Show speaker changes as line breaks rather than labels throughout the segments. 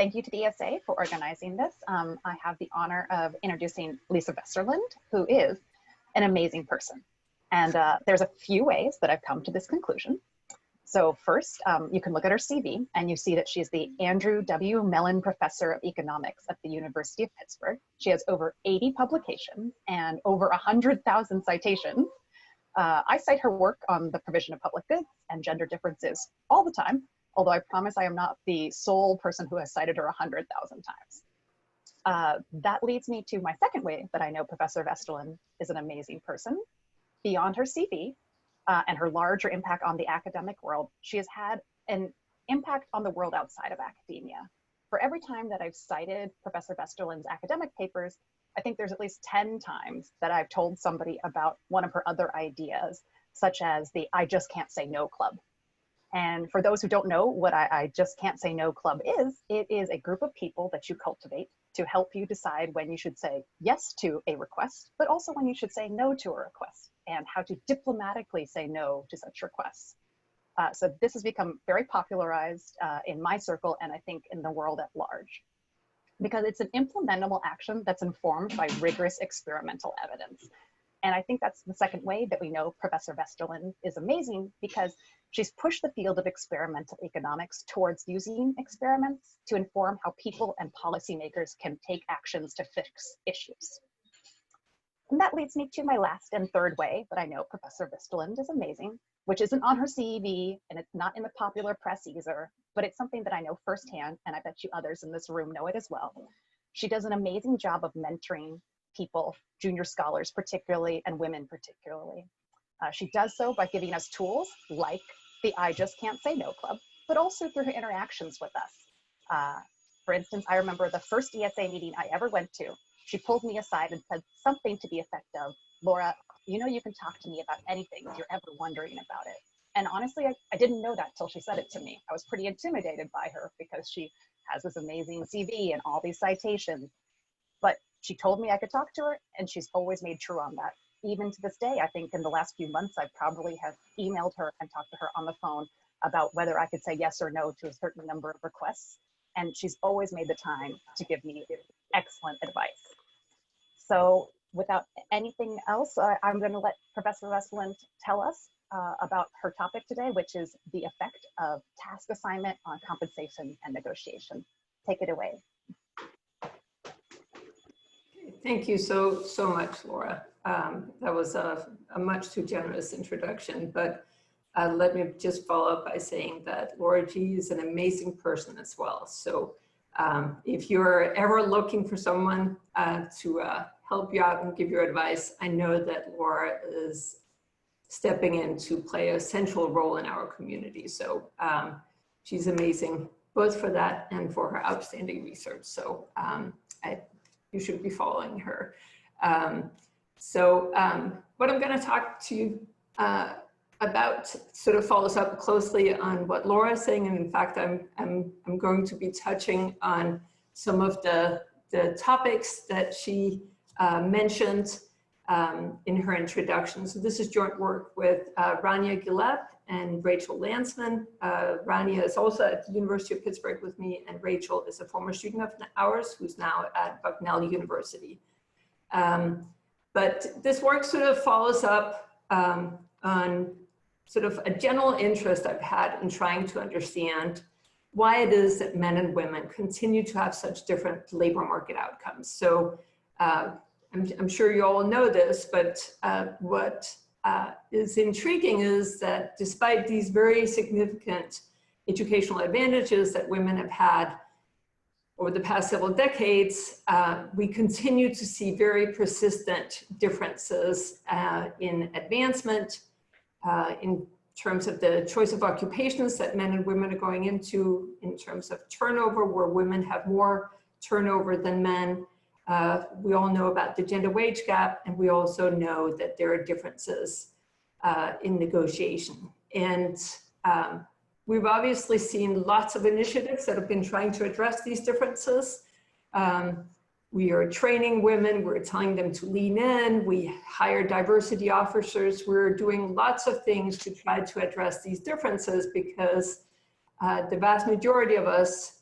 thank you to the ESA for organizing this. I have the honor of introducing Lise Vesterlund, who is an amazing person. And there's a few ways that I've come to this conclusion. So first, you can look at her CV and you see that she's the Andrew W. Mellon Professor of Economics at the University of Pittsburgh. She has over 80 publications and over 100,000 citations. I cite her work on the provision of public goods and gender differences all the time, although I promise I am not the sole person who has cited her 100,000 times. That leads me to my second way that I know Professor Vesterlund is an amazing person. Beyond her CV and her larger impact on the academic world, she has had an impact on the world outside of academia. For every time that I've cited Professor Vesterlund's academic papers, I think there's at least 10 times that I've told somebody about one of her other ideas, such as the I Just Can't Say No Club. And for those who don't know what I Just Can't Say No Club is, it is a group of people that you cultivate to help you decide when you should say yes to a request, but also when you should say no to a request and how to diplomatically say no to such requests. So this has become very popularized in my circle and I think in the world at large, because it's an implementable action that's informed by rigorous experimental evidence. And I think that's the second way that we know Professor Vesterlund is amazing, because she's pushed the field of experimental economics towards using experiments to inform how people and policymakers can take actions to fix issues. And that leads me to my last and third way that I know Professor Vesterlund is amazing, which isn't on her CV and it's not in the popular press either, but it's something that I know firsthand, and I bet you others in this room know it as well. She does an amazing job of mentoring people, junior scholars particularly, and women particularly. She does so by giving us tools like the I Just Can't Say No Club, but also through her interactions with us. For instance, I remember the first ESA meeting I ever went to, she pulled me aside and said something to the effect of, Laura, you know you can talk to me about anything if you're ever wondering about it. And honestly, I didn't know that till she said it to me. I was pretty intimidated by her because she has this amazing CV and all these citations. But she told me I could talk to her, and she's always made true on that. Even to this day, I think in the last few months, I probably have emailed her and talked to her on the phone about whether I could say yes or no to a certain number of requests. And she's always made the time to give me excellent advice. So without anything else, I'm going to let Professor Vesterlund tell us about her topic today, which is the effect of task assignment on compensation and negotiation. Take it away.
Thank you so much, Laura. That was a much too generous introduction, but let me just follow up by saying that Laura G is an amazing person as well. So if you're ever looking for someone to help you out and give you advice, I know that Laura is stepping in to play a central role in our community. So she's amazing, both for that and for her outstanding research. So you should be following her. What I'm going to talk to you about sort of follows up closely on what Laura is saying, and in fact, I'm going to be touching on some of the topics that she mentioned in her introduction. So this is joint work with Rania Gillep and Rachel Lansman. Rania is also at the University of Pittsburgh with me, and Rachel is a former student of ours who's now at Bucknell University. But this work sort of follows up on sort of a general interest I've had in trying to understand why it is that men and women continue to have such different labor market outcomes. So I'm sure you all know this, but what is intriguing is that despite these very significant educational advantages that women have had over the past several decades, we continue to see very persistent differences in advancement, in terms of the choice of occupations that men and women are going into, in terms of turnover, where women have more turnover than men. We all know about the gender wage gap, and we also know that there are differences in negotiation. And we've obviously seen lots of initiatives that have been trying to address these differences. We are training women, we're telling them to lean in, we hire diversity officers, we're doing lots of things to try to address these differences because the vast majority of us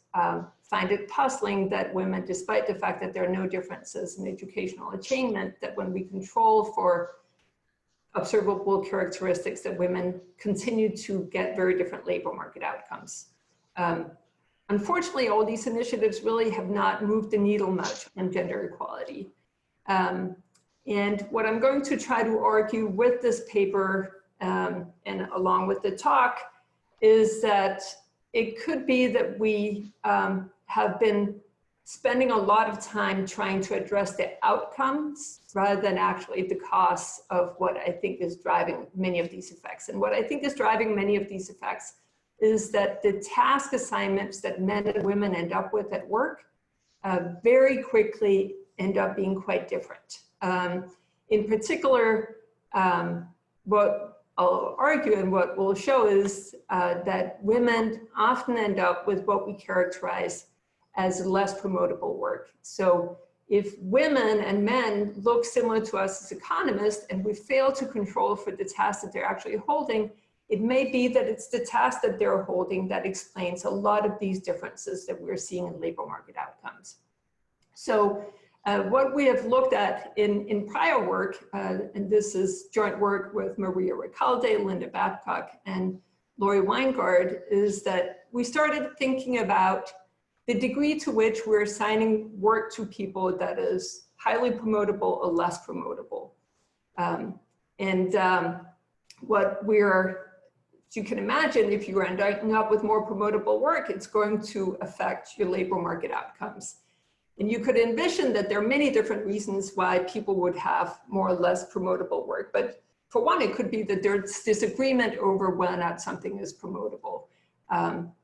find it puzzling that women, despite the fact that there are no differences in educational attainment, that when we control for observable characteristics, that women continue to get very different labor market outcomes. Unfortunately, all these initiatives really have not moved the needle much on gender equality. And what I'm going to try to argue with this paper and along with the talk is that it could be that we have been spending a lot of time trying to address the outcomes rather than actually the costs of what I think is driving many of these effects. And what I think is driving many of these effects is that the task assignments that men and women end up with at work very quickly end up being quite different. In particular, what I'll argue and what we'll show is that women often end up with what we characterize as less promotable work. So if women and men look similar to us as economists and we fail to control for the tasks that they're actually holding, it may be that it's the task that they're holding that explains a lot of these differences that we're seeing in labor market outcomes. So what we have looked at in prior work, and this is joint work with Maria Recalde, Linda Babcock, and Lori Weingard, is that we started thinking about the degree to which we're assigning work to people that is highly promotable or less promotable. What we're, as you can imagine, if you are ending up with more promotable work, it's going to affect your labor market outcomes. And you could envision that there are many different reasons why people would have more or less promotable work. But for one, it could be that there's disagreement over whether or not something is promotable.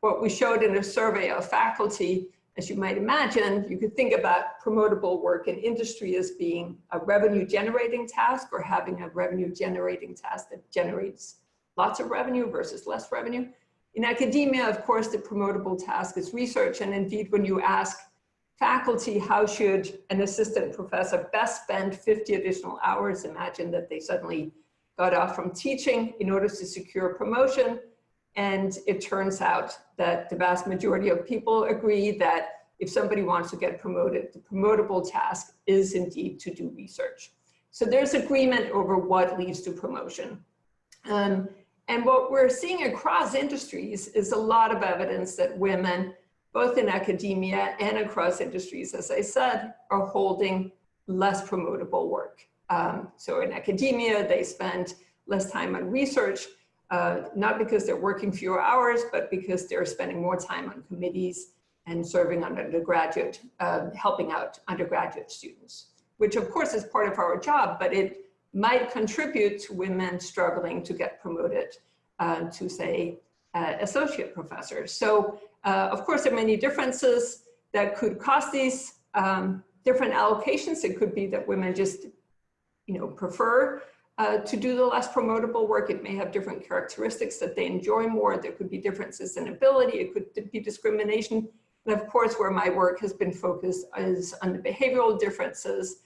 What we showed in a survey of faculty, as you might imagine, you could think about promotable work in industry as being a revenue generating task or having a revenue generating task that generates lots of revenue versus less revenue. In academia, of course, the promotable task is research. And indeed, when you ask faculty, how should an assistant professor best spend 50 additional hours? Imagine that they suddenly got off from teaching in order to secure promotion. And it turns out that the vast majority of people agree that if somebody wants to get promoted, the promotable task is indeed to do research. So there's agreement over what leads to promotion. And what we're seeing across industries is a lot of evidence that women, both in academia and across industries, as I said, are holding less promotable work. So in academia, they spend less time on research, not because they're working fewer hours, but because they're spending more time on committees and serving on undergraduate, helping out undergraduate students, which of course is part of our job, but it might contribute to women struggling to get promoted to, say, associate professors. So of course, there are many differences that could cause these different allocations. It could be that women just, prefer to do the less promotable work. It may have different characteristics that they enjoy more. There could be differences in ability. It could be discrimination. And of course, where my work has been focused is on the behavioral differences,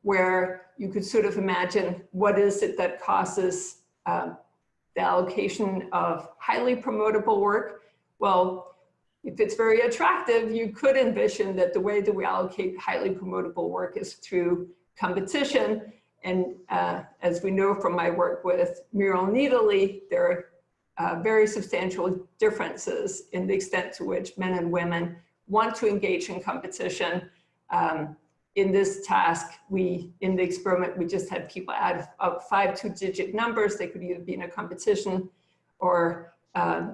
where you could sort of imagine what is it that causes the allocation of highly promotable work. Well, if it's very attractive, you could envision that the way that we allocate highly promotable work is through competition. And as we know from my work with Muriel Needley, there are very substantial differences in the extent to which men and women want to engage in competition. In this task, in the experiment, we just had people add up 5 two-digit numbers. They could either be in a competition or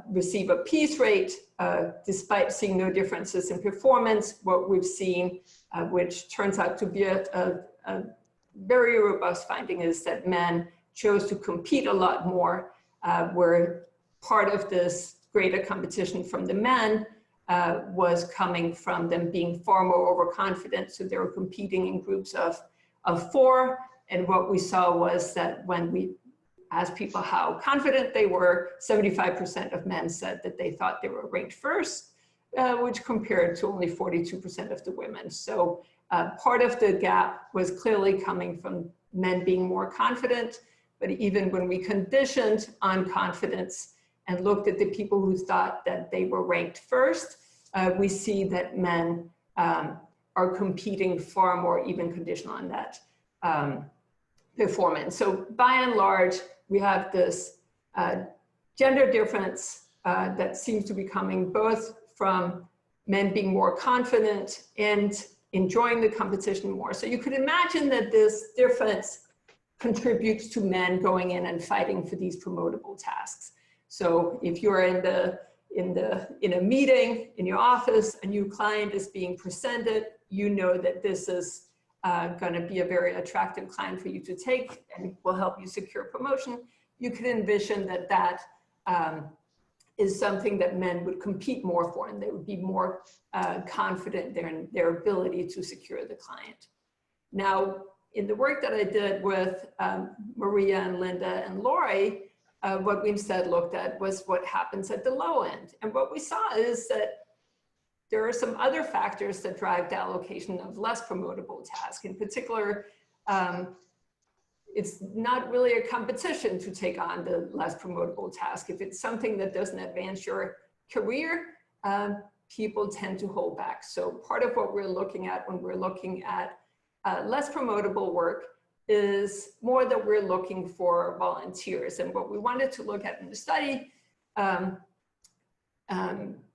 receive a piece rate, despite seeing no differences in performance. What we've seen, which turns out to be a very robust finding, is that men chose to compete a lot more, where part of this greater competition from the men was coming from them being far more overconfident. So they were competing in groups of 4. And what we saw was that when we asked people how confident they were, 75% of men said that they thought they were ranked first, which compared to only 42% of the women. So part of the gap was clearly coming from men being more confident. But even when we conditioned on confidence and looked at the people who thought that they were ranked first, we see that men are competing far more even conditional on that performance. So by and large, we have this gender difference that seems to be coming both from men being more confident and enjoying the competition more. So you could imagine that this difference contributes to men going in and fighting for these promotable tasks. So if you're in a meeting in your office, a new client is being presented, you know that this is going to be a very attractive client for you to take and will help you secure promotion. You can envision that that is something that men would compete more for, and they would be more confident in their ability to secure the client. Now, in the work that I did with Maria and Linda and Lori, what we instead looked at was what happens at the low end. And what we saw is that there are some other factors that drive the allocation of less promotable tasks. In particular, it's not really a competition to take on the less promotable task. If it's something that doesn't advance your career, people tend to hold back. So part of what we're looking at when we're looking at less promotable work is more that we're looking for volunteers. And what we wanted to look at in the study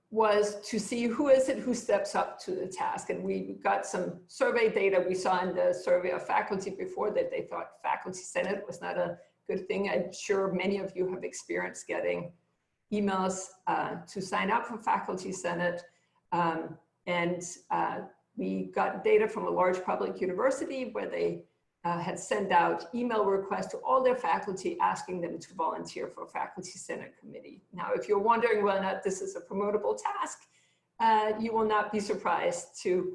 was to see who is it who steps up to the task. And we got some survey data we saw in the survey of faculty before that they thought faculty senate was not a good thing. I'm sure many of you have experienced getting emails to sign up for faculty senate. We got data from a large public university where they had sent out email requests to all their faculty asking them to volunteer for a faculty senate committee. Now, if you're wondering whether or not this is a promotable task, you will not be surprised to,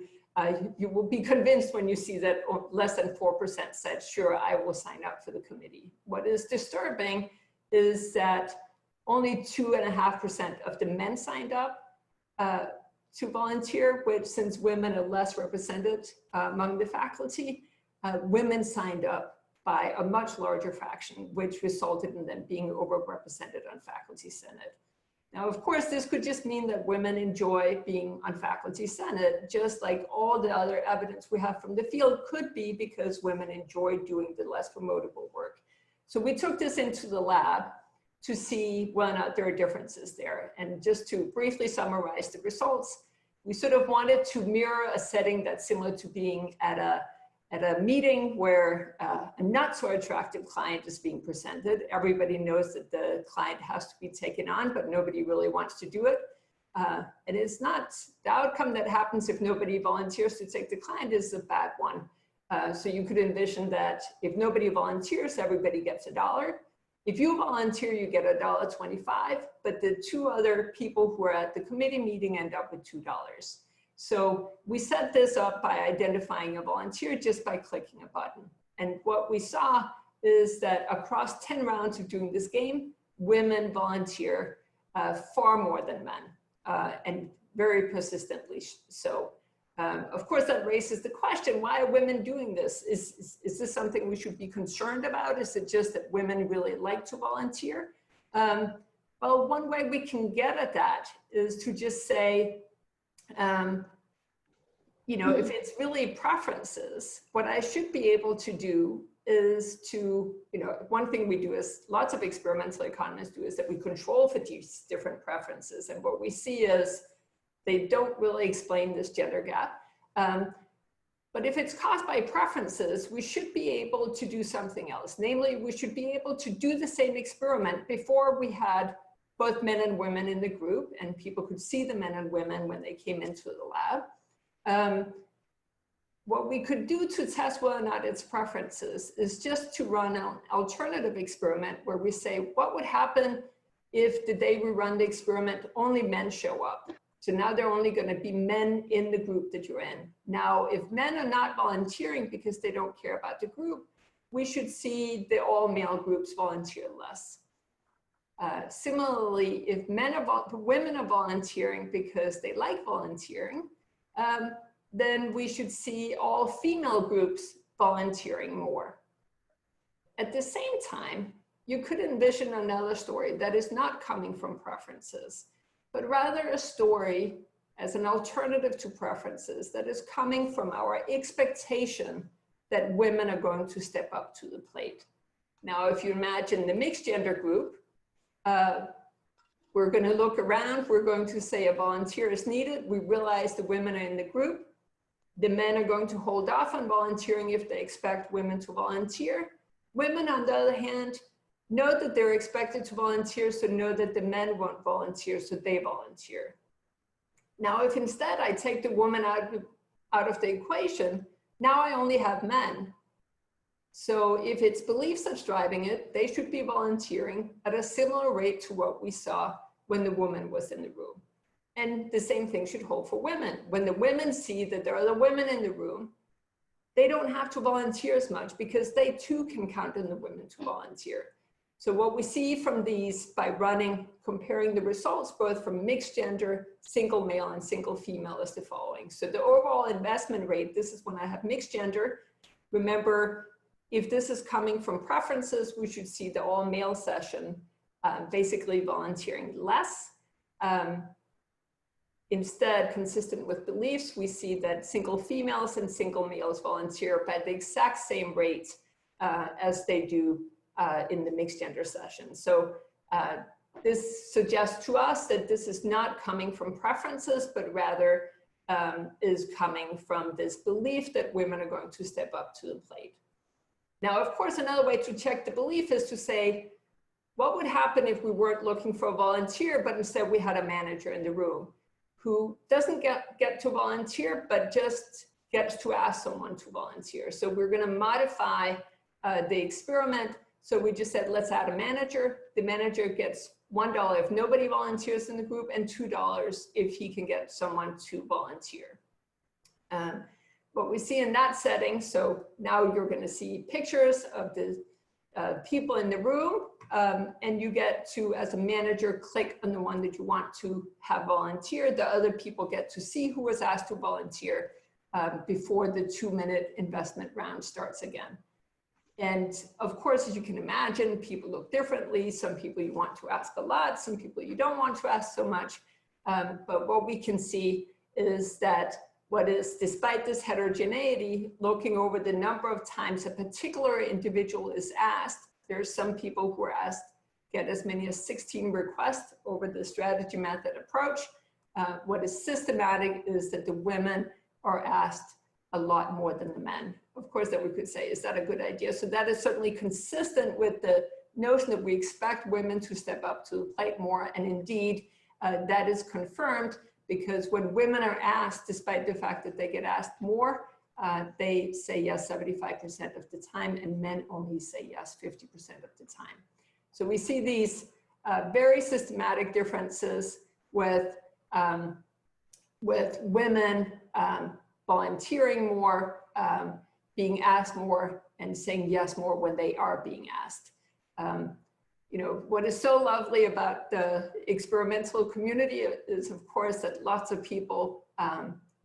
you will be convinced when you see that less than 4% said, sure, I will sign up for the committee. What is disturbing is that only 2.5% of the men signed up to volunteer, which since women are less represented among the faculty, women signed up by a much larger fraction, which resulted in them being overrepresented on faculty senate. Now, of course, this could just mean that women enjoy being on faculty senate, just like all the other evidence we have from the field could be because women enjoy doing the less promotable work. So we took this into the lab to see whether or not there are differences there. And just to briefly summarize the results, we sort of wanted to mirror a setting that's similar to being at a meeting where a not so attractive client is being presented. Everybody knows that the client has to be taken on, but nobody really wants to do it. And it's not, the outcome that happens if nobody volunteers to take the client is a bad one. So you could envision that if nobody volunteers, everybody gets $1. If you volunteer, you get $1.25, but the two other people who are at the committee meeting end up with $2. So we set this up by identifying a volunteer just by clicking a button. And what we saw is that across 10 rounds of doing this game, women volunteer far more than men, and very persistently so. Of course, that raises the question, why are women doing this? Is this something we should be concerned about? Is it just that women really like to volunteer? Well, one way we can get at that is to just say, you know, if it's really preferences, what I should be able to do is to, you know, one thing we do is lots of experimental economists do is that we control for these different preferences. And what we see is they don't really explain this gender gap. But if it's caused by preferences, we should be able to do something else. Namely, we should be able to do the same experiment before we had both men and women in the group, and people could see the men and women when they came into the lab. What we could do to test whether or not it's preferences is just to run an alternative experiment where we say, what would happen if the day we run the experiment, only men show up? So now there are only going to be men in the group that you're in. Now, if men are not volunteering because they don't care about the group, we should see the all male groups volunteer less. Similarly, if women are volunteering because they like volunteering, then we should see all female groups volunteering more. At the same time, you could envision another story that is not coming from preferences, but rather a story as an alternative to preferences that is coming from our expectation that women are going to step up to the plate. Now, if you imagine the mixed gender group, we're going to look around, we're going to say a volunteer is needed. We realize the women are in the group. The men are going to hold off on volunteering if they expect women to volunteer. Women, on the other hand, know that they're expected to volunteer, so know that the men won't volunteer, so they volunteer. Now, if instead I take the woman out of the equation, now I only have men. So if it's beliefs that's driving it, they should be volunteering at a similar rate to what we saw when the woman was in the room. And the same thing should hold for women. When the women see that there are other women in the room, they don't have to volunteer as much because they too can count on the women to volunteer. So what we see from these by comparing the results, both from mixed gender, single male and single female, is the following. So the overall investment rate, this is when I have mixed gender. Remember, if this is coming from preferences, we should see the all male session basically volunteering less. Instead, consistent with beliefs, we see that single females and single males volunteer by the exact same rate as they do in the mixed gender session. So this suggests to us that this is not coming from preferences, but rather is coming from this belief that women are going to step up to the plate. Now, of course, another way to check the belief is to say, what would happen if we weren't looking for a volunteer, but instead we had a manager in the room who doesn't get to volunteer, but just gets to ask someone to volunteer. So we're going to modify the experiment. So we just said, let's add a manager. The manager gets $1 if nobody volunteers in the group and $2 if he can get someone to volunteer. What we see in that setting, so now you're going to see pictures of the people in the room, and you get to, as a manager, click on the one that you want to have volunteer. The other people get to see who was asked to volunteer before the 2-minute investment round starts again. And of course, as you can imagine, people look differently. Some people you want to ask a lot, some people you don't want to ask so much. But what we can see is that despite this heterogeneity, looking over the number of times a particular individual is asked, there's some people who are asked, get as many as 16 requests over the strategy method approach. What is systematic is that the women are asked a lot more than the men. Of course, that we could say, is that a good idea? So that is certainly consistent with the notion that we expect women to step up to the plate more. And indeed, that is confirmed because when women are asked, despite the fact that they get asked more, they say yes 75% of the time, and men only say yes 50% of the time. So we see these very systematic differences with women volunteering more, being asked more, and saying yes more when they are being asked. You know, what is so lovely about the experimental community is, of course, that lots of people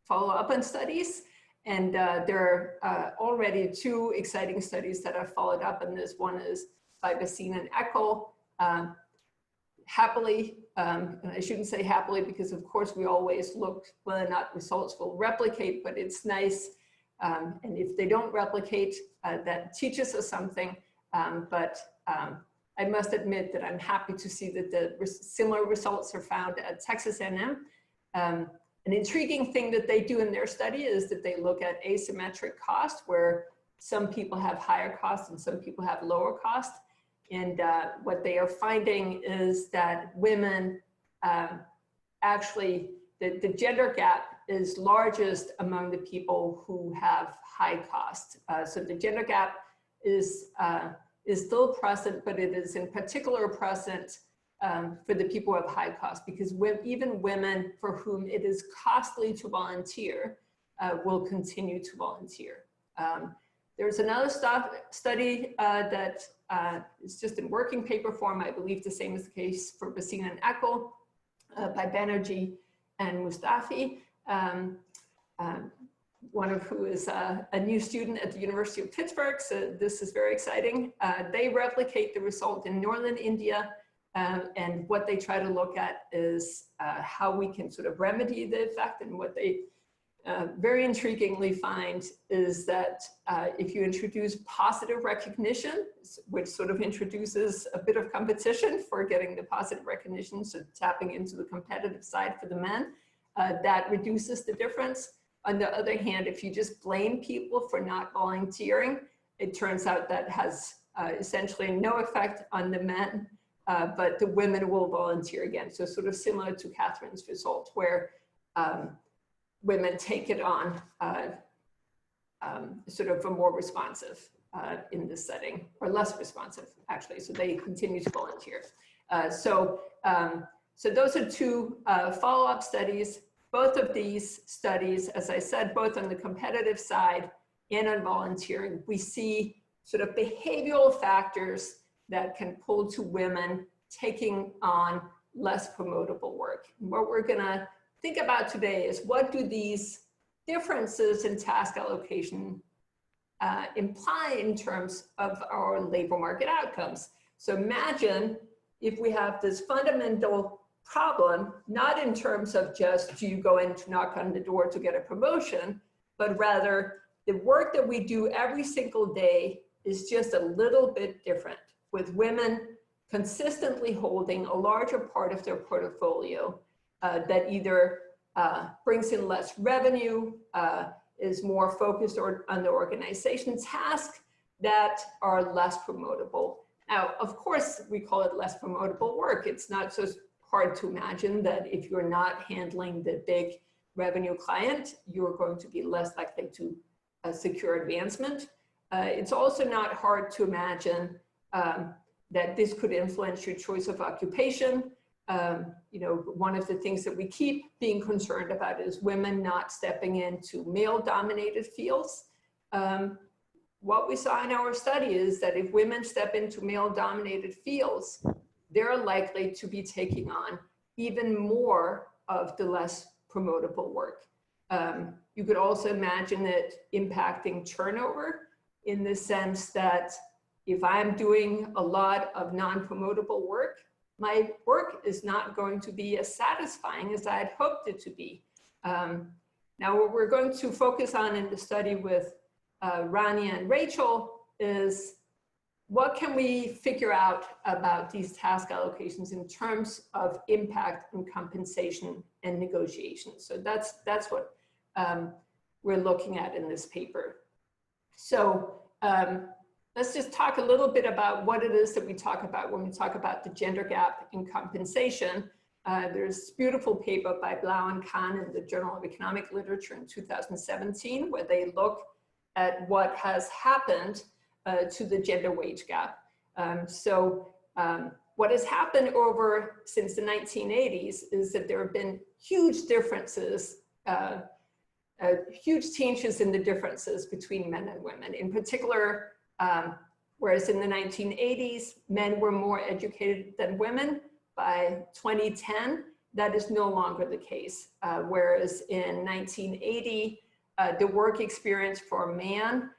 follow up on studies. And there are already 2 exciting studies that have followed up on this. One is by Basine and Eckel. Happily, and I shouldn't say happily because of course we always look whether or not results will replicate, but it's nice. And if they don't replicate, that teaches us something. I must admit that I'm happy to see that the similar results are found at Texas A&M. An intriguing thing that they do in their study is that they look at asymmetric cost, where some people have higher cost and some people have lower cost. And what they are finding is that women actually, the gender gap is largest among the people who have high cost. So the gender gap is still present, but it is in particular present for the people who have high cost, because even women for whom it is costly to volunteer will continue to volunteer. There's another study that is just in working paper form. I believe the same is the case for Basine and Eckel by Banerjee and Mustafi, one of who is a new student at the University of Pittsburgh. So this is very exciting. They replicate the result in northern India And what they try to look at is how we can sort of remedy the effect. And what they very intriguingly find is that if you introduce positive recognition, which sort of introduces a bit of competition for getting the positive recognition, so tapping into the competitive side for the men, that reduces the difference. On the other hand, if you just blame people for not volunteering, it turns out that has essentially no effect on the men, but the women will volunteer again. So sort of similar to Catherine's result, where women take it on sort of a more responsive in this setting, or less responsive actually, so they continue to volunteer. So those are two follow-up studies. Both of these studies, as I said, both on the competitive side and on volunteering, we see sort of behavioral factors that can pull to women taking on less promotable work. And what we're gonna think about today is, what do these differences in task allocation imply in terms of our labor market outcomes? So imagine if we have this fundamental problem, not in terms of just, do you go in to knock on the door to get a promotion, but rather the work that we do every single day is just a little bit different, with women consistently holding a larger part of their portfolio that either brings in less revenue, is more focused on the organization tasks that are less promotable. Now, of course, we call it less promotable work. It's not so hard to imagine that if you're not handling the big revenue client, you're going to be less likely to secure advancement. It's also not hard to imagine that this could influence your choice of occupation. You know, one of the things that we keep being concerned about is women not stepping into male-dominated fields. What we saw in our study is that if women step into male-dominated fields, they're likely to be taking on even more of the less promotable work. You could also imagine it impacting turnover, in the sense that if I'm doing a lot of non-promotable work, my work is not going to be as satisfying as I had hoped it to be. Now, what we're going to focus on in the study with Rania and Rachel is, what can we figure out about these task allocations in terms of impact and compensation and negotiation? So that's what we're looking at in this paper. So let's just talk a little bit about what it is that we talk about when we talk about the gender gap in compensation. There's a beautiful paper by Blau and Kahn in the Journal of Economic Literature in 2017, where they look at what has happened to the gender wage gap. What has happened since the 1980s is that there have been huge differences, huge changes in the differences between men and women. In particular, whereas in the 1980s, men were more educated than women, by 2010, that is no longer the case. Whereas in 1980, the work experience for a man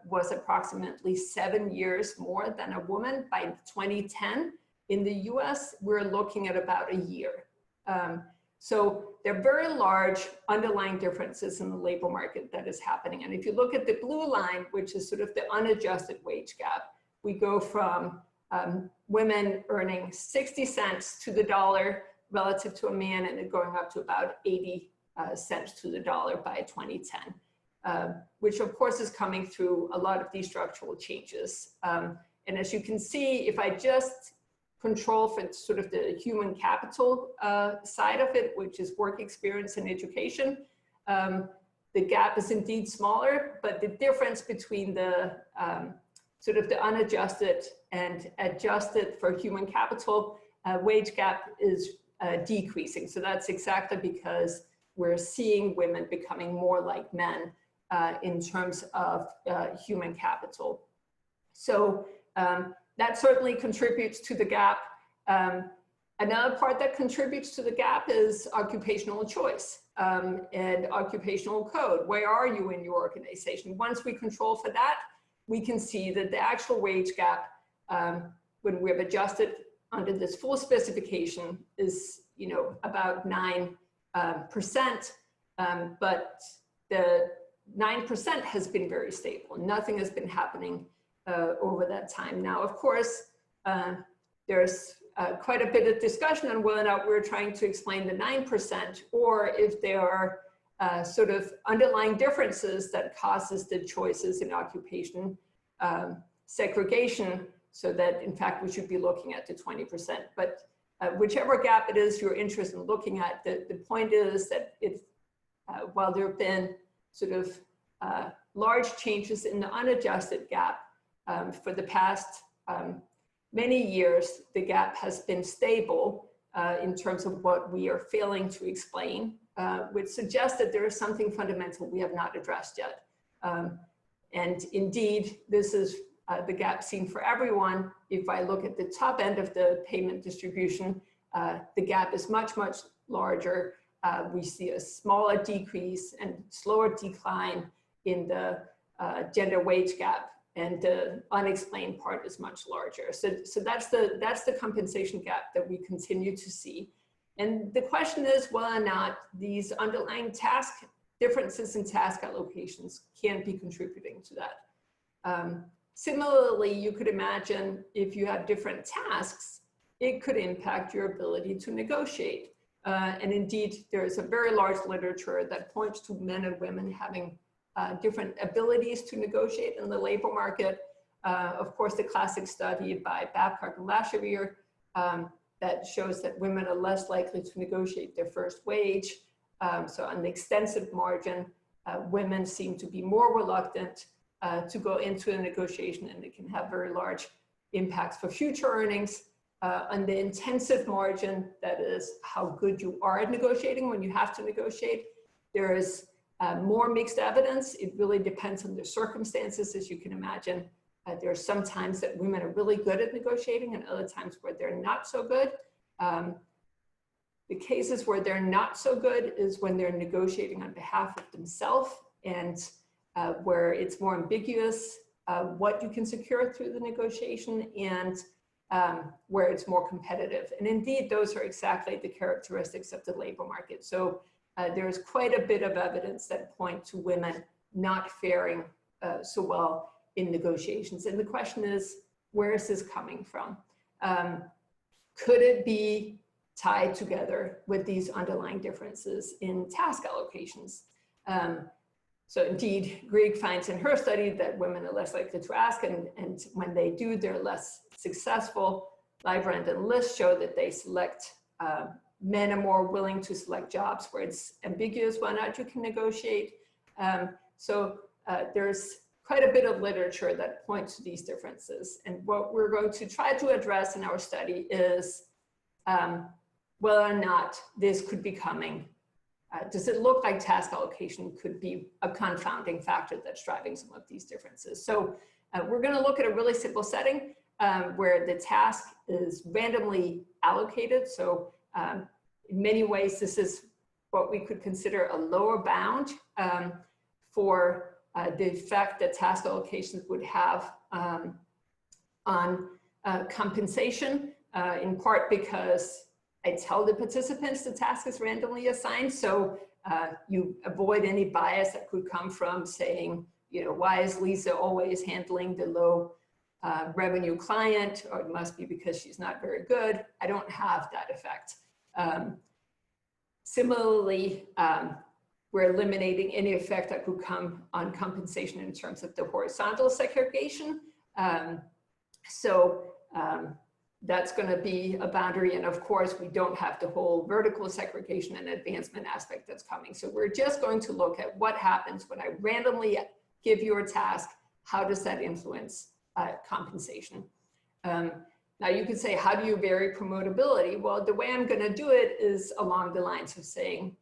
was approximately 7 years more than a woman. By 2010, in the US, we're looking at about a year. So there are very large underlying differences in the labor market that is happening. And if you look at the blue line, which is sort of the unadjusted wage gap, we go from women earning 60 cents to the dollar relative to a man, and it going up to about 80 cents to the dollar by 2010, which of course is coming through a lot of these structural changes. And as you can see, if I just control for sort of the human capital side of it, which is work experience and education, the gap is indeed smaller, but the difference between the sort of the unadjusted and adjusted for human capital wage gap is decreasing. So that's exactly because we're seeing women becoming more like men in terms of human capital. So that certainly contributes to the gap. Another part that contributes to the gap is occupational choice and occupational code. Where are you in your organization? Once we control for that, we can see that the actual wage gap, when we've adjusted under this full specification is, about 9%, but the 9% has been very stable. Nothing has been happening over that time. Now, of course, there's quite a bit of discussion on whether or not we're trying to explain the 9% or if there are sort of underlying differences that causes the choices in occupation segregation, so that in fact we should be looking at the 20%. But whichever gap it is you're interested in looking at, the point is that it's, while there have been sort of large changes in the unadjusted gap for the past many years, the gap has been stable in terms of what we are failing to explain, which suggests that there is something fundamental we have not addressed yet. And indeed, this is the gap seen for everyone. If I look at the top end of the payment distribution, the gap is much, much larger. We see a smaller decrease and slower decline in the gender wage gap, and the unexplained part is much larger. So that's the compensation gap that we continue to see. And the question is whether or not these underlying task differences in task allocations can be contributing to that. Similarly, you could imagine if you have different tasks, it could impact your ability to negotiate. And indeed, there is a very large literature that points to men and women having different abilities to negotiate in the labor market. Of course, the classic study by Babcock and Lashevier that shows that women are less likely to negotiate their first wage. So on the extensive margin, women seem to be more reluctant to go into a negotiation, and it can have very large impacts for future earnings. On the intensive margin, that is how good you are at negotiating when you have to negotiate, there is more mixed evidence. It really depends on the circumstances, as you can imagine. There are some times that women are really good at negotiating and other times where they're not so good. The cases where they're not so good is when they're negotiating on behalf of themselves, and where it's more ambiguous what you can secure through the negotiation, and where it's more competitive. And indeed, those are exactly the characteristics of the labor market. So there's quite a bit of evidence that point to women not faring so well in negotiations. And the question is, where is this coming from? Could it be tied together with these underlying differences in task allocations? So indeed, Grieg finds in her study that women are less likely to ask, and when they do, they're less successful. Librand and List show that they select, men are more willing to select jobs where it's ambiguous whether or not you can negotiate. So there's quite a bit of literature that points to these differences. And what we're going to try to address in our study is whether or not this could be coming. Does it look like task allocation could be a confounding factor that's driving some of these differences? So we're going to look at a really simple setting where the task is randomly allocated. So in many ways, this is what we could consider a lower bound for the effect that task allocations would have on compensation, in part because I tell the participants the task is randomly assigned, so you avoid any bias that could come from saying, why is Lisa always handling the low revenue client, or it must be because she's not very good. I don't have that effect. Similarly, we're eliminating any effect that could come on compensation in terms of the horizontal segregation. That's going to be a boundary. And of course, we don't have the whole vertical segregation and advancement aspect that's coming. So we're just going to look at what happens when I randomly give you a task. How does that influence compensation? Now you could say, how do you vary promotability? Well, the way I'm going to do it is along the lines of saying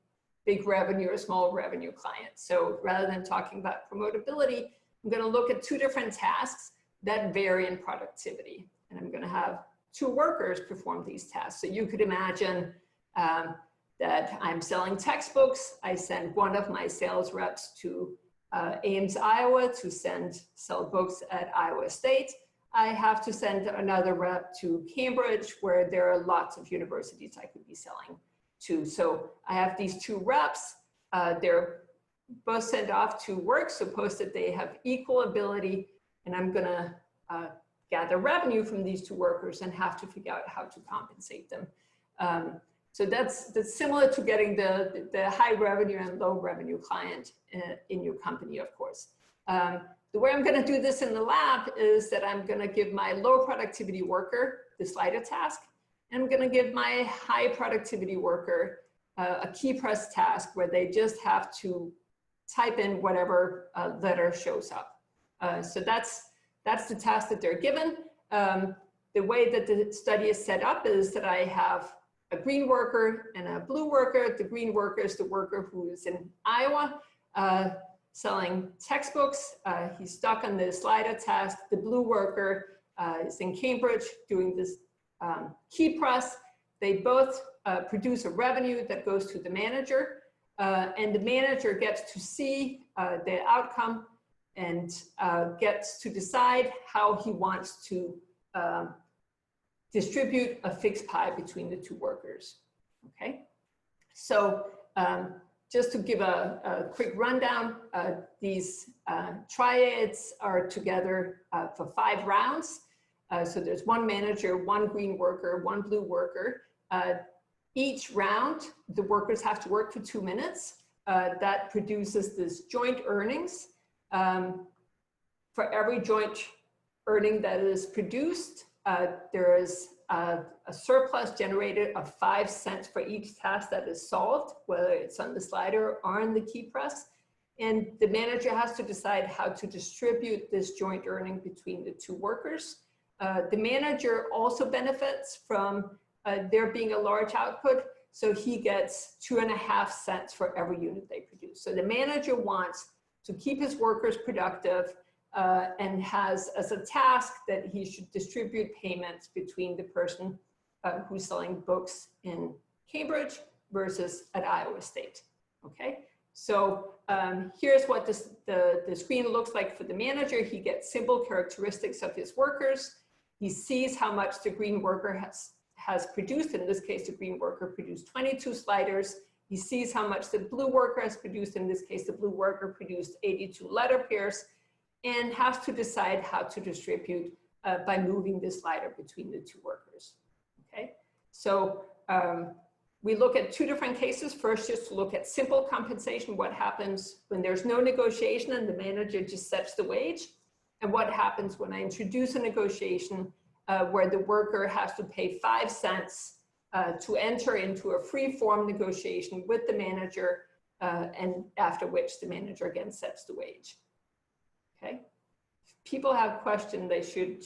big revenue or small revenue client. So rather than talking about promotability, I'm going to look at two different tasks that vary in productivity. And I'm going to have two workers perform these tasks. So you could imagine that I'm selling textbooks. I send one of my sales reps to Ames, Iowa to sell books at Iowa State. I have to send another rep to Cambridge, where there are lots of universities I could be selling to. So I have these two reps. They're both sent off to work, suppose that they have equal ability, and I'm gonna gather revenue from these two workers and have to figure out how to compensate them. So that's similar to getting the high revenue and low revenue client in your company, of course. The way I'm gonna do this in the lab is that I'm gonna give my low productivity worker the slider task, and I'm gonna give my high productivity worker a key press task where they just have to type in whatever letter shows up. So that's the task that they're given. The way that the study is set up is that I have a green worker and a blue worker. The green worker is the worker who is in Iowa selling textbooks. He's stuck on the slider task. The blue worker is in Cambridge doing this key press. They both produce a revenue that goes to the manager, and the manager gets to see the outcome and gets to decide how he wants to distribute a fixed pie between the two workers. Okay, so just to give a quick rundown, these triads are together for 5 rounds. So there's one manager, one green worker, one blue worker. Each round, the workers have to work for 2 minutes. That produces this joint earnings. For every joint earning that is produced, there is a surplus generated of 5 cents for each task that is solved, whether it's on the slider or on the key press. And the manager has to decide how to distribute this joint earning between the two workers. The manager also benefits from there being a large output, so he gets 2.5 cents for every unit they produce. So the manager wants to keep his workers productive and has as a task that he should distribute payments between the person who's selling books in Cambridge versus at Iowa State. Okay, so here's what the screen looks like for the manager. He gets simple characteristics of his workers. He sees how much the green worker has produced. In this case, the green worker produced 22 sliders. He sees how much the blue worker has produced. In this case, the blue worker produced 82 letter pairs, and has to decide how to distribute by moving the slider between the two workers. Okay, so we look at 2 different cases. First, just to look at simple compensation, what happens when there's no negotiation and the manager just sets the wage, and what happens when I introduce a negotiation where the worker has to pay 5 cents to enter into a free-form negotiation with the manager, and after which the manager again sets the wage. Okay, if people have questions, they should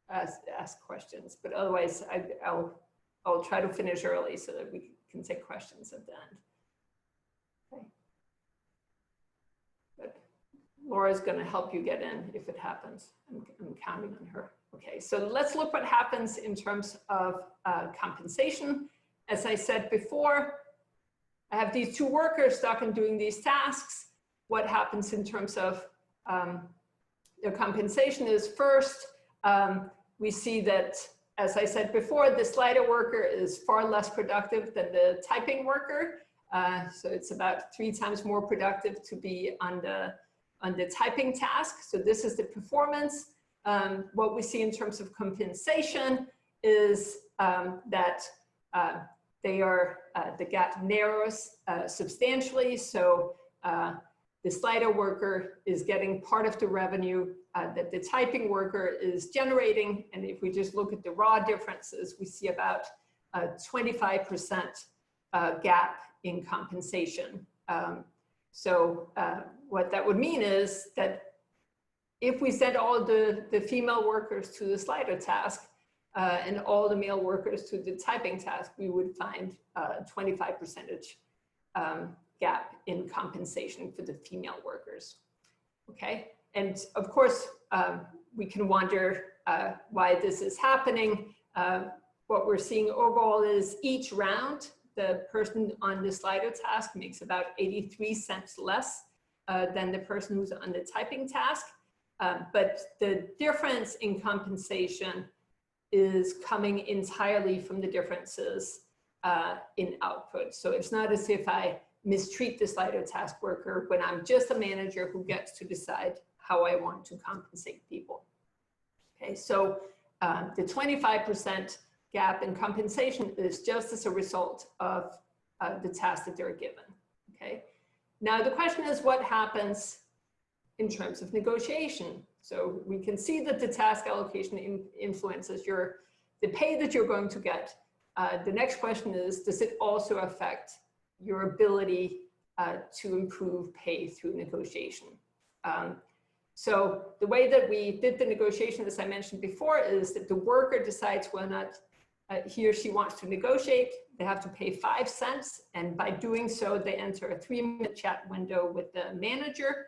ask questions, but otherwise I'll try to finish early so that we can take questions at the end. Okay, but Laura's going to help you get in if it happens. I'm counting on her. Okay, so let's look what happens in terms of compensation. As I said before, I have these 2 workers stuck in doing these tasks. What happens in terms of their compensation is first, we see that, as I said before, the slider worker is far less productive than the typing worker. So it's about 3 times more productive to be on the typing task. So this is the performance. What we see in terms of compensation is that the gap narrows substantially. So the slider worker is getting part of the revenue that the typing worker is generating. And if we just look at the raw differences, we see about 25% gap in compensation. So what that would mean is that if we send all the female workers to the slider task and all the male workers to the typing task, we would find 25% gap in compensation for the female workers. Okay, and of course, we can wonder why this is happening. What we're seeing overall is each round, the person on the slider task makes about 83 cents less than the person who's on the typing task. But the difference in compensation is coming entirely from the differences in output. So it's not as if I mistreat the slider task worker when I'm just a manager who gets to decide how I want to compensate people. Okay, so the 25% gap in compensation is just as a result of the task that they're given. Okay, now the question is what happens in terms of negotiation. So we can see that the task allocation influences the pay that you're going to get. The next question is, does it also affect your ability to improve pay through negotiation? So the way that we did the negotiation, as I mentioned before, is that the worker decides whether or not he or she wants to negotiate. They have to pay 5 cents, and by doing so, they enter a 3-minute chat window with the manager.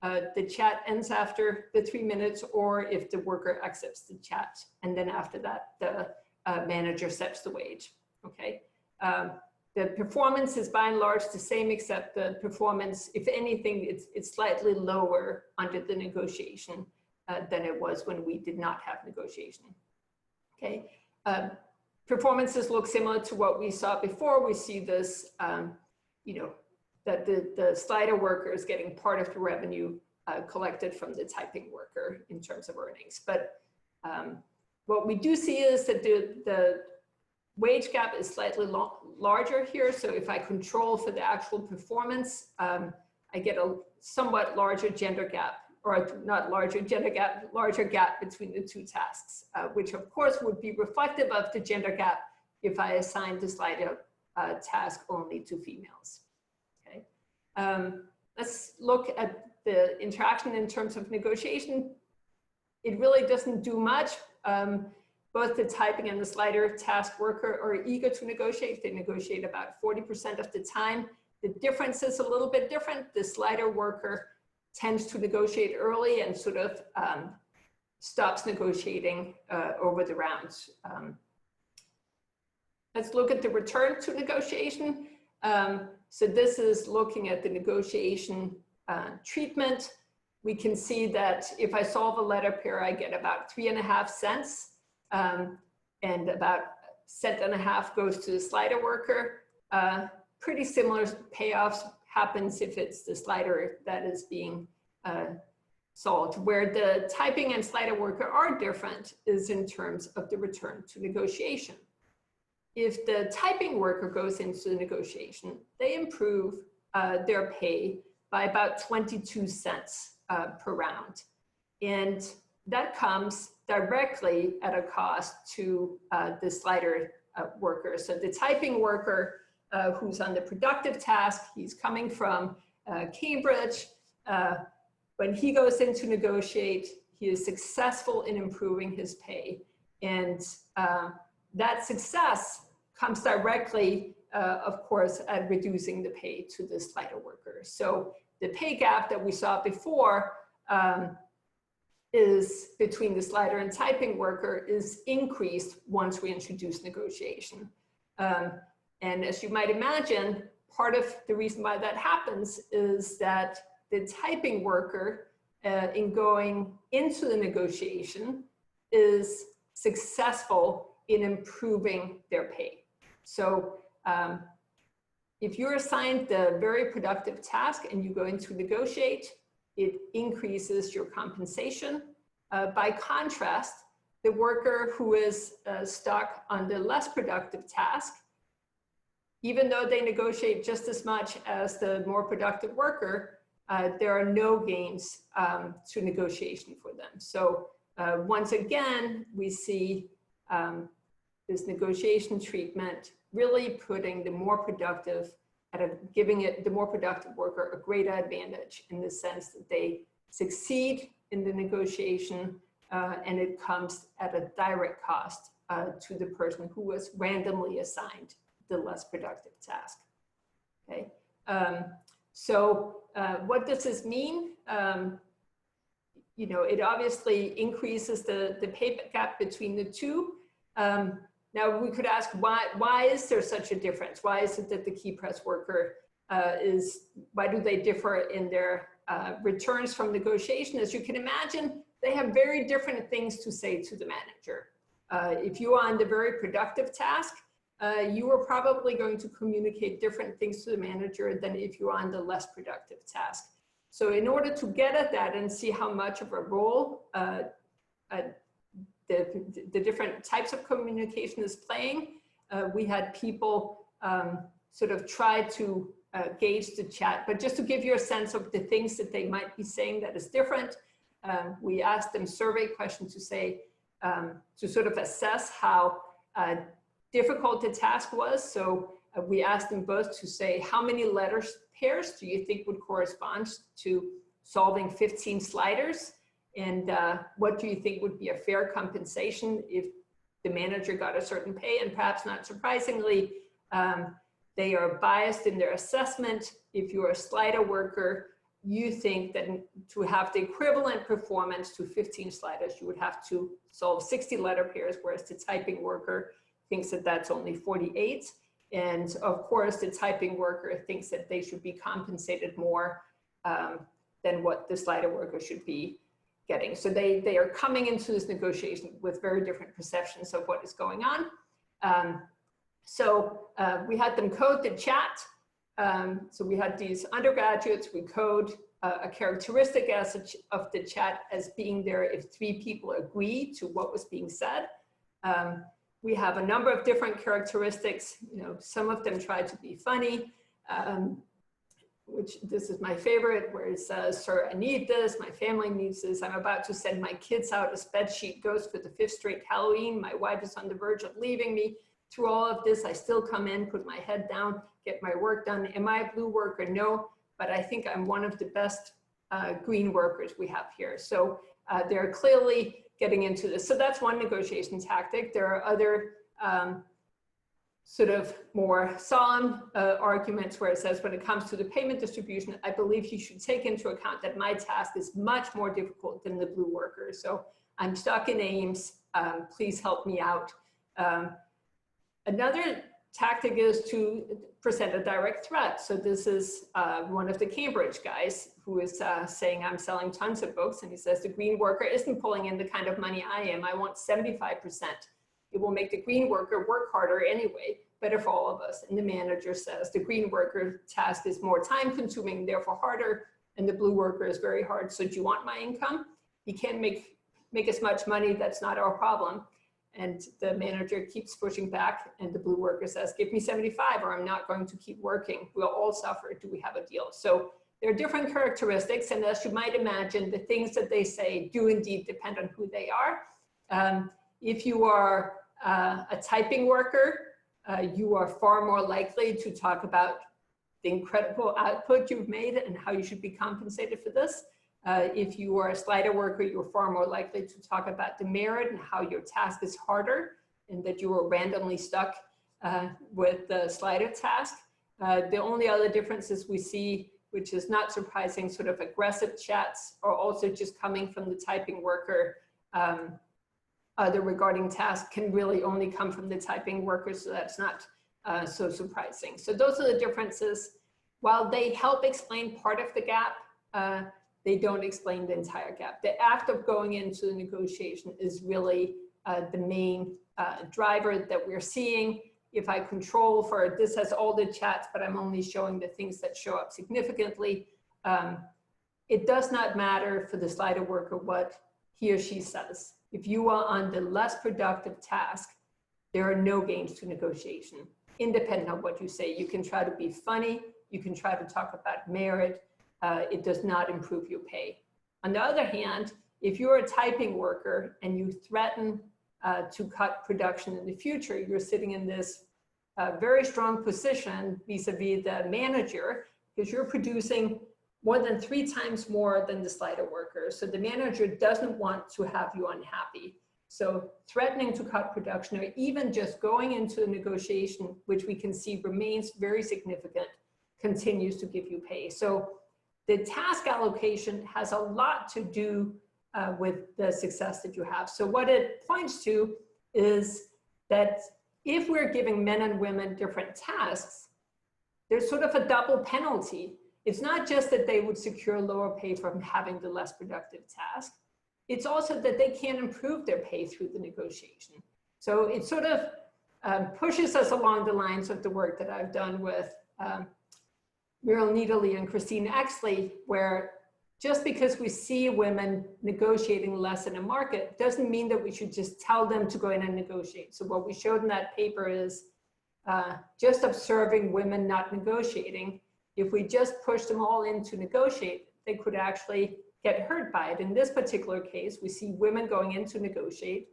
The chat ends after the 3 minutes, or if the worker accepts the chat, and then after that, the manager sets the wage. Okay. The performance is by and large the same, except the performance, if anything, it's slightly lower under the negotiation than it was when we did not have negotiation. Okay. Performances look similar to what we saw before. We see this, that the slider worker is getting part of the revenue collected from the typing worker in terms of earnings. But what we do see is that the wage gap is slightly larger here. So if I control for the actual performance, I get a somewhat larger gender gap, or not larger gender gap, larger gap between the two tasks, which of course would be reflective of the gender gap if I assigned the slider task only to females. Okay. Let's look at the interaction in terms of negotiation. It really doesn't do much. Both the typing and the slider task worker are eager to negotiate. They negotiate about 40% of the time. The difference is a little bit different. The slider worker tends to negotiate early and sort of stops negotiating over the rounds. Let's look at the return to negotiation. So this is looking at the negotiation treatment. We can see that if I solve a letter pair, I get about 3.5 cents. And about 1.5 cents goes to the slider worker. Pretty similar payoffs happens if it's the slider that is being solved. Where the typing and slider worker are different is in terms of the return to negotiation. If the typing worker goes into the negotiation, they improve their pay by about 22 cents per round. And that comes directly at a cost to the slider worker. So the typing worker who's on the productive task, he's coming from Cambridge. When he goes in to negotiate, he is successful in improving his pay. And that success comes directly, of course, at reducing the pay to the slider worker. So the pay gap that we saw before is between the slider and typing worker is increased once we introduce negotiation. And as you might imagine, part of the reason why that happens is that the typing worker in going into the negotiation is successful in improving their pay. So if you're assigned the very productive task and you go in to negotiate, it increases your compensation. By contrast, the worker who is stuck on the less productive task, even though they negotiate just as much as the more productive worker, there are no gains to negotiation for them. So once again, we see this negotiation treatment really putting the more productive, giving the more productive worker a greater advantage in the sense that they succeed in the negotiation and it comes at a direct cost to the person who was randomly assigned the less productive task. Okay, so what does this mean? It obviously increases the pay gap between the two. Now we could ask why is there such a difference? Why is it that the key press worker is why do they differ in their returns from negotiation? As you can imagine, they have very different things to say to the manager. If you are on the very productive task, you are probably going to communicate different things to the manager than if you're on the less productive task. So in order to get at that and see how much of a role the different types of communication is playing, we had people sort of try to gauge the chat. But just to give you a sense of the things that they might be saying that is different, we asked them survey questions to say, to sort of assess how difficult the task was. So we asked them both to say, how many letter pairs do you think would correspond to solving 15 sliders? And what do you think would be a fair compensation if the manager got a certain pay? And perhaps not surprisingly, they are biased in their assessment. If you're a slider worker, you think that to have the equivalent performance to 15 sliders, you would have to solve 60 letter pairs, whereas the typing worker thinks that that's only 48. And of course, the typing worker thinks that they should be compensated more than what the slider worker should be getting. So they are coming into this negotiation with very different perceptions of what is going on. So we had them code the chat. So we had these undergraduates, we code a characteristic of the chat as being there if 3 people agree to what was being said. We have a number of different characteristics. You know, some of them try to be funny, which this is my favorite, where it says, sir, I need this, my family needs this, I'm about to send my kids out as bedsheet ghosts for the 5th straight Halloween, my wife is on the verge of leaving me. Through all of this, I still come in, put my head down, get my work done. Am I a blue worker? No, but I think I'm one of the best green workers we have here. So they're clearly getting into this. So that's one negotiation tactic. There are other sort of more solemn arguments where it says, when it comes to the payment distribution, I believe you should take into account that my task is much more difficult than the blue worker. So I'm stuck in Ames, please help me out. Another tactic is to present a direct threat. So this is one of the Cambridge guys who is saying, I'm selling tons of books. And he says, the green worker isn't pulling in the kind of money I am. I want 75%. It will make the green worker work harder anyway, better for all of us. And the manager says, the green worker task is more time consuming, therefore harder. And the blue worker is very hard. So do you want my income? You can't make as much money. That's not our problem. And the manager keeps pushing back, and the blue worker says, give me 75 or I'm not going to keep working. We'll all suffer. Do we have a deal? So there are different characteristics, and as you might imagine, the things that they say do indeed depend on who they are. If you are a typing worker, you are far more likely to talk about the incredible output you've made and how you should be compensated for this. If you are a slider worker, you're far more likely to talk about the merit and how your task is harder and that you were randomly stuck with the slider task. The only other differences we see, which is not surprising, sort of aggressive chats are also just coming from the typing worker. Other regarding tasks can really only come from the typing worker, so that's not so surprising. So those are the differences. While they help explain part of the gap, they don't explain the entire gap. The act of going into the negotiation is really the main driver that we're seeing. If I control for, this has all the chats, but I'm only showing the things that show up significantly, it does not matter for the slider worker what he or she says. If you are on the less productive task, there are no gains to negotiation, independent of what you say. You can try to be funny, you can try to talk about merit, it does not improve your pay. On the other hand, if you're a typing worker and you threaten to cut production in the future, you're sitting in this very strong position vis-a-vis the manager, because you're producing more than 3 times more than the slider worker. So the manager doesn't want to have you unhappy. So threatening to cut production, or even just going into a negotiation, which we can see remains very significant, continues to give you pay. So the task allocation has a lot to do with the success that you have. So what it points to is that if we're giving men and women different tasks, there's sort of a double penalty. It's not just that they would secure lower pay from having the less productive task. It's also that they can't improve their pay through the negotiation. So it sort of pushes us along the lines of the work that I've done with Muriel Needley and Christine Exley, where just because we see women negotiating less in a market doesn't mean that we should just tell them to go in and negotiate. So what we showed in that paper is just observing women not negotiating. If we just push them all in to negotiate, they could actually get hurt by it. In this particular case, we see women going in to negotiate,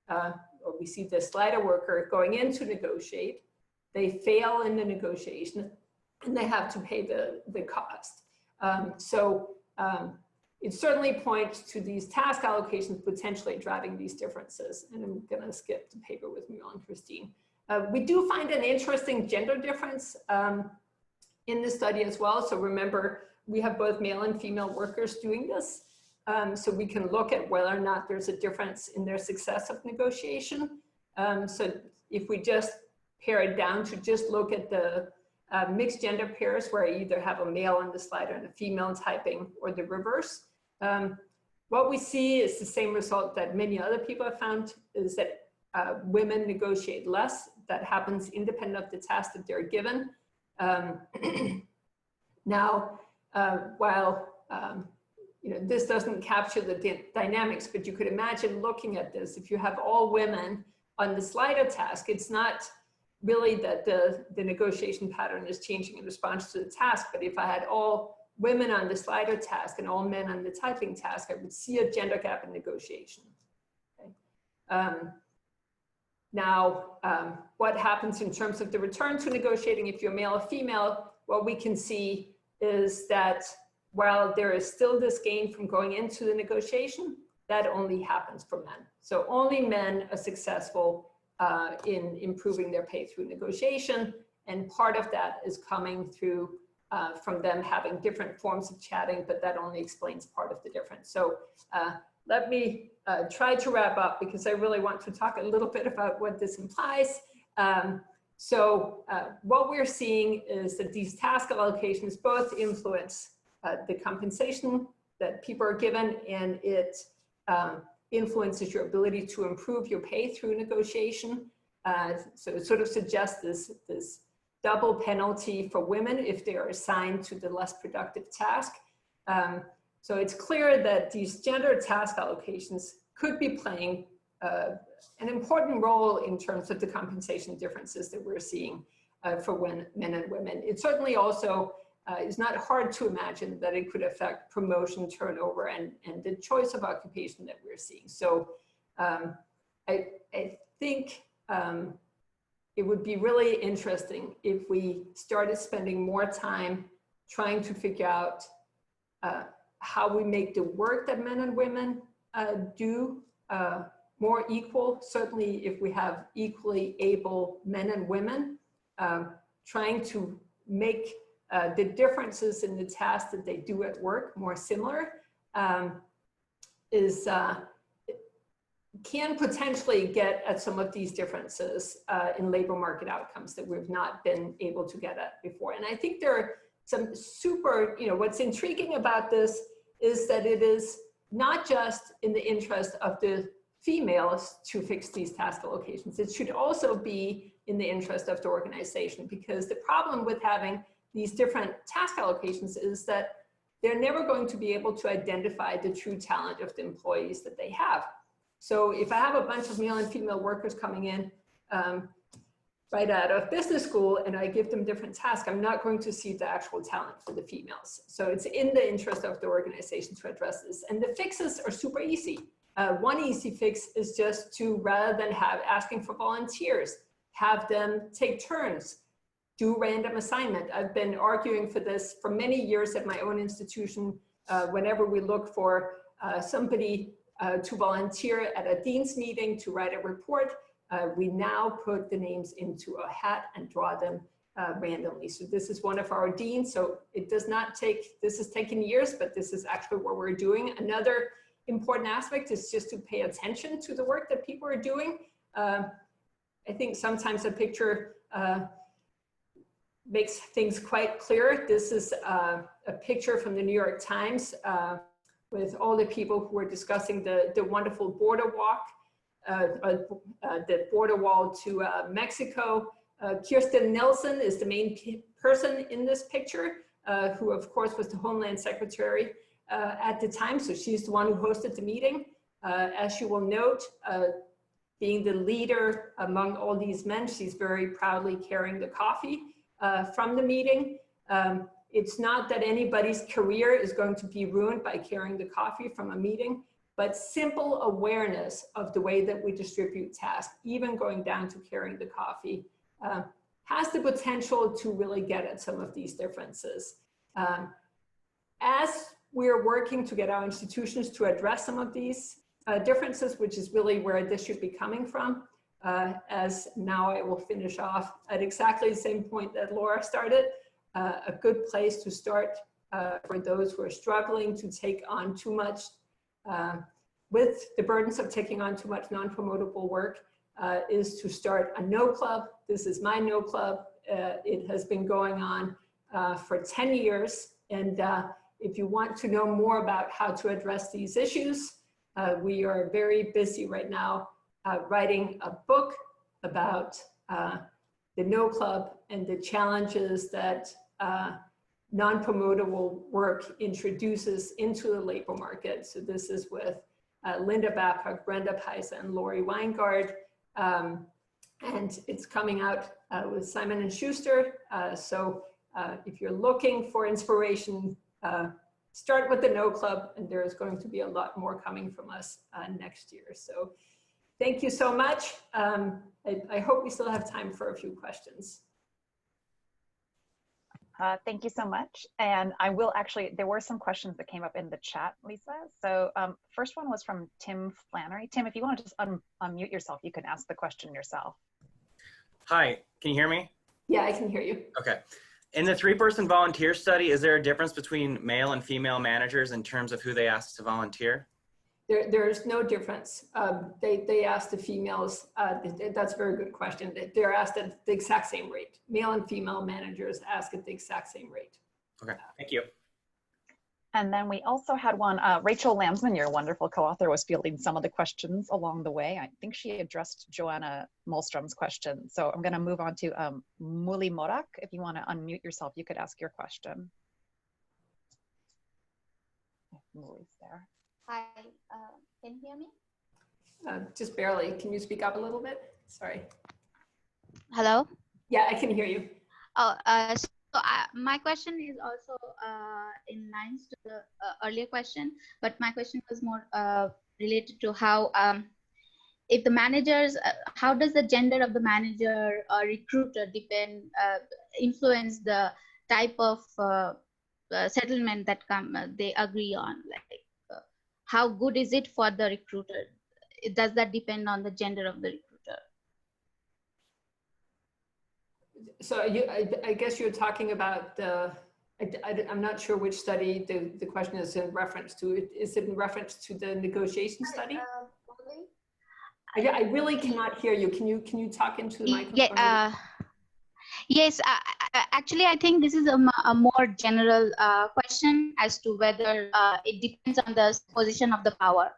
or we see the slider worker going in to negotiate. They fail in the negotiation, and they have to pay the cost. It certainly points to these task allocations potentially driving these differences. And I'm going to skip the paper with Muriel and Christine. We do find an interesting gender difference in the study as well. So remember, we have both male and female workers doing this. So we can look at whether or not there's a difference in their success of negotiation. So if we just pare it down to just look at the mixed gender pairs where I either have a male on the slider and a female typing, or the reverse, what we see is the same result that many other people have found, is that women negotiate less. That happens independent of the task that they're given. Now, while this doesn't capture the dynamics, but you could imagine looking at this. If you have all women on the slider task, it's not really that the negotiation pattern is changing in response to the task, but if I had all women on the slider task and all men on the typing task, I would see a gender gap in negotiation. Okay. Now, what happens in terms of the return to negotiating if you're male or female? What we can see is that while there is still this gain from going into the negotiation, that only happens for men. So only men are successful in improving their pay through negotiation. And part of that is coming through from them having different forms of chatting, but that only explains part of the difference. So let me try to wrap up, because I really want to talk a little bit about what this implies. What we're seeing is that these task allocations both influence the compensation that people are given, and it influences your ability to improve your pay through negotiation. So it sort of suggests this double penalty for women if they are assigned to the less productive task. So it's clear that these gender task allocations could be playing an important role in terms of the compensation differences that we're seeing for men and women. It certainly also is not hard to imagine that it could affect promotion, turnover, and the choice of occupation that we're seeing. So I think it would be really interesting if we started spending more time trying to figure out how we make the work that men and women do more equal. Certainly if we have equally able men and women, trying to make the differences in the tasks that they do at work more similar can potentially get at some of these differences in labor market outcomes that we've not been able to get at before. And I think there are some super, what's intriguing about this is that it is not just in the interest of the females to fix these task allocations. It should also be in the interest of the organization, because the problem with having these different task allocations is that they're never going to be able to identify the true talent of the employees that they have. So if I have a bunch of male and female workers coming in right out of business school and I give them different tasks, I'm not going to see the actual talent for the females. So it's in the interest of the organization to address this. And the fixes are super easy. One easy fix is just to, rather than asking for volunteers, have them take turns, do random assignment. I've been arguing for this for many years at my own institution. Whenever we look for somebody to volunteer at a dean's meeting to write a report, we now put the names into a hat and draw them randomly. So this is one of our deans. So it does not take, this has taken years, but this is actually what we're doing. Another important aspect is just to pay attention to the work that people are doing. I think sometimes a picture makes things quite clear. This is a picture from the New York Times with all the people who were discussing the wonderful border walk, the border wall to Mexico. Kirsten Nielsen is the main person in this picture, who of course was the Homeland Secretary at the time. So she's the one who hosted the meeting. As you will note, being the leader among all these men, she's very proudly carrying the coffee from the meeting. It's not that anybody's career is going to be ruined by carrying the coffee from a meeting, but simple awareness of the way that we distribute tasks, even going down to carrying the coffee, has the potential to really get at some of these differences. As we're working to get our institutions to address some of these differences, which is really where this should be coming from, as now I will finish off at exactly the same point that Laura started, a good place to start for those who are struggling to take on too much, with the burdens of taking on too much non-promotable work, is to start a no club. This is my no club. It has been going on for 10 years. And if you want to know more about how to address these issues, we are very busy right now writing a book about the no club and the challenges that non-promotable work introduces into the labor market. So this is with Linda Babcock, Brenda Paisa, and Lori Weingard. And it's coming out with Simon & Schuster. So if you're looking for inspiration, start with the No Club, and there is going to be a lot more coming from us next year. So thank you so much. I hope we still have time for a few questions.
Thank you so much. And I will actually, there were some questions that came up in the chat, Lisa. So first one was from Tim Flannery. Tim, if you want to just unmute yourself, you can ask the question yourself.
Hi, can you hear me?
Yeah, I can hear you. Okay.
In the 3-person volunteer study, is there a difference between male and female managers in terms of who they asked to volunteer?
There's no difference. They asked the females, that's a very good question. They're asked at the exact same rate. Male and female managers ask at the exact same rate.
Okay, thank you.
And then we also had one, Rachel Landsman, your wonderful co-author, was fielding some of the questions along the way. I think she addressed Joanna Molstrom's question. So I'm gonna move on to Muli Morak. If you wanna unmute yourself, you could ask your question. Muli's there.
Hi, can you hear me?
Just barely. Can you speak up a little bit? Sorry.
Hello?
Yeah, I can hear you.
Oh, so my question is also in lines to the earlier question, but my question was more related to how, if the managers, how does the gender of the manager or recruiter influence the type of settlement that they agree on? Like, how good is it for the recruiter? Does that depend on the gender of the recruiter?
So I guess you're talking about the, I'm not sure which study the question is in reference to. Is it in reference to the negotiation study? I really cannot hear you. Can you talk into the microphone?
Yeah, yes, actually, I think this is a more general question as to whether it depends on the position of the power.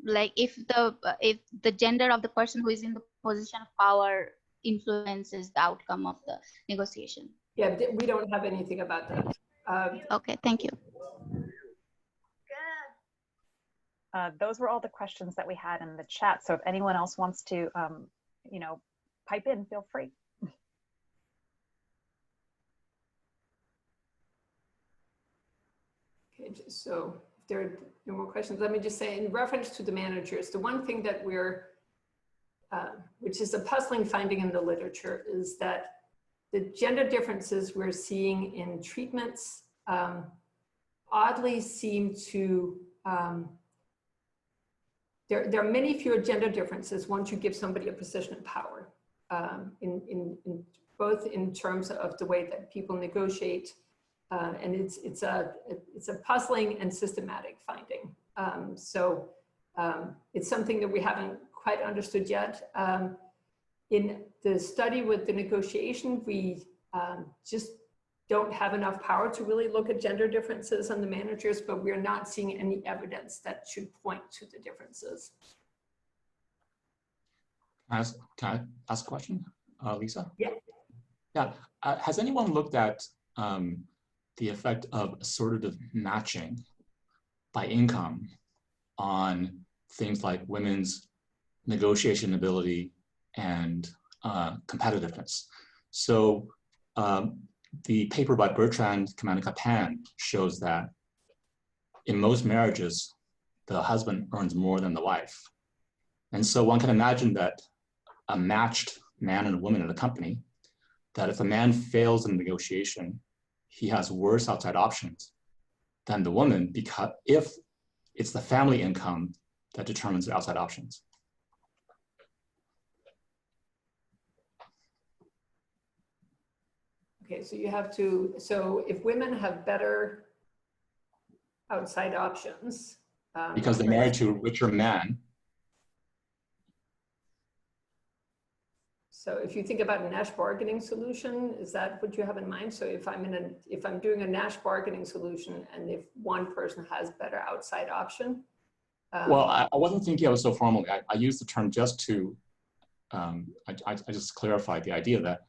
Like if the gender of the person who is in the position of power influences the outcome of the negotiation.
Yeah, we don't have anything about that.
Okay, thank you.
Those were all the questions that we had in the chat. So if anyone else wants to, you know, pipe in, feel free.
Okay, so if there are no more questions, let me just say in reference to the managers, the one thing that we're, which is a puzzling finding in the literature, is that the gender differences we're seeing in treatments oddly seem to, there are many fewer gender differences once you give somebody a position of power, in both in terms of the way that people negotiate, and it's a puzzling and systematic finding. So it's something that we haven't quite understood yet. in the study with the negotiation, we just don't have enough power to really look at gender differences on the managers, but we're not seeing any evidence that should point to the differences.
Can I ask a question, Lisa?
Yeah.
Yeah. Has anyone looked at the effect of assortative matching by income on things like women's negotiation ability and competitiveness? So the paper by Bertrand Kamana-Kapan shows that in most marriages, the husband earns more than the wife. And so one can imagine that a matched man and a woman in a company, that if a man fails in negotiation, he has worse outside options than the woman, because if it's the family income that determines the outside options.
Okay, so you have to, so if women have better outside options.
Because they're married to a richer man.
So if you think about a Nash bargaining solution, is that what you have in mind? So if I'm doing a Nash bargaining solution, and if one person has better outside option.
Well, I wasn't thinking of it so formally. I used the term just to, I just clarified the idea that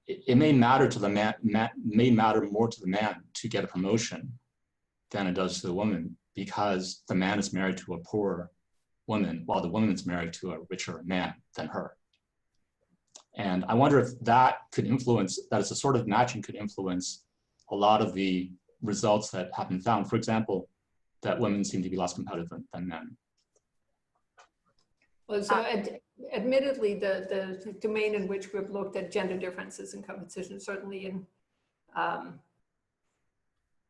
it may matter to the man, may matter more to the man to get a promotion than it does to the woman, because the man is married to a poorer woman while the woman is married to a richer man than her. And I wonder if that could influence, that is a sort of matching could influence a lot of the results that have been found. For example, that women seem to be less competitive than men.
Well, so admittedly, the domain in which we've looked at gender differences in competition, certainly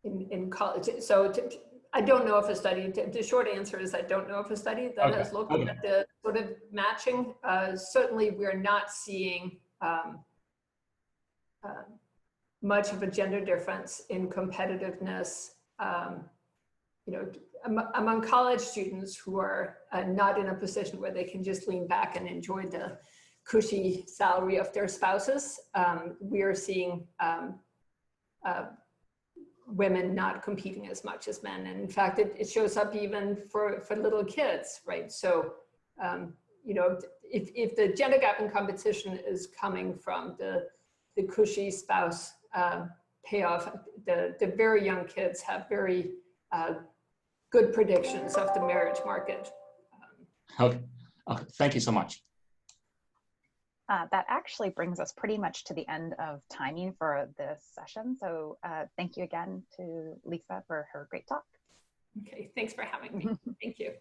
in college. So I don't know if a study, the short answer is I don't know if a study that has looked at the sort of matching. Certainly we're not seeing much of a gender difference in competitiveness, you know, among college students who are not in a position where they can just lean back and enjoy the cushy salary of their spouses. We are seeing women not competing as much as men. And in fact, it shows up even for little kids, right? So, you know, if the gender gap in competition is coming from the cushy spouse payoff, the very young kids have very good predictions of the marriage market.
Okay, thank you so much.
That actually brings us pretty much to the end of timing for this session. So thank you again to Lisa for her great talk.
Okay, thanks for having me. Thank you.